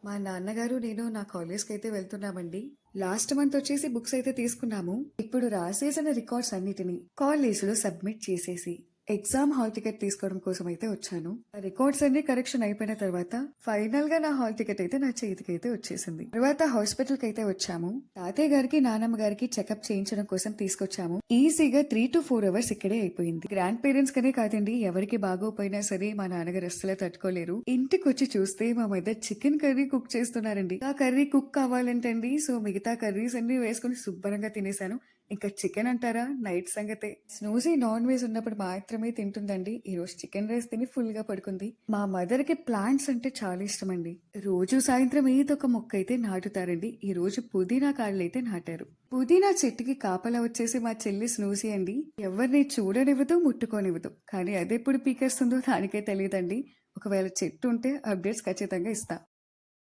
మా నాన్నగారు నేను నా కాలేజ్కి అయితే వెళ్తున్నామండి. లాస్ట్ మంత్ వచ్చేసి బుక్స్ అయితే తీసుకున్నాము. ఇప్పుడు రాసేసిన రికార్డ్స్ అన్నిటిని కాలేజీలో సబ్మిట్ చేసేసి ఎగ్జామ్ హాల్ టికెట్ తీసుకోవడం కోసం అయితే వచ్చాను. ఆ రికార్డ్స్ అన్ని కరెక్షన్ అయిపోయిన తర్వాత ఫైనల్ గా నా హాల్ టికెట్ అయితే నా చేతికి అయితే వచ్చేసింది. తర్వాత హాస్పిటల్ కి అయితే వచ్చాము. తాతయ్య గారికి నానమ్మ గారికి చెకప్ చేయించడం కోసం తీసుకొచ్చాము. ఈజీగా 3 to 4 అవర్స్ ఇక్కడే అయిపోయింది. గ్రాండ్ పేరెంట్స్ కనే కాదండి, ఎవరికి బాగోపోయినా సరే మా నాన్నగారు అస్సలే తట్టుకోలేరు. ఇంటికి వచ్చి చూస్తే మా మదర్ చికెన్ కర్రీ కుక్ చేస్తున్నారండి. ఆ కర్రీ కుక్ కావాలంటండి, సో మిగతా కర్రీస్ అన్ని వేసుకుని శుభ్రంగా తినేశాను. ఇంకా చికెన్ అంటారా, నైట్ సంగతే. స్నూజీ నాన్ వెజ్ ఉన్నప్పుడు మాత్రమే తింటుందండి. ఈ రోజు చికెన్ రైస్ తిని ఫుల్ గా పడుకుంది. మా మదర్ కి ప్లాంట్స్ అంటే చాలా ఇష్టం అండి. రోజు సాయంత్రం ఏదో ఒక మొక్క అయితే నాటుతారండి. ఈ రోజు పుదీనా కాళ్ళు అయితే నాటారు. పుదీనా చెట్టుకి కాపలా వచ్చేసి మా చెల్లి స్నూజీ అండి. ఎవరిని చూడనివ్వదు, ముట్టుకోనివ్వదు. కానీ అదెప్పుడు పీకేస్తుందో దానికే తెలియదండి. ఒకవేళ చెట్టు ఉంటే అప్డేట్స్ ఖచ్చితంగా ఇస్తా.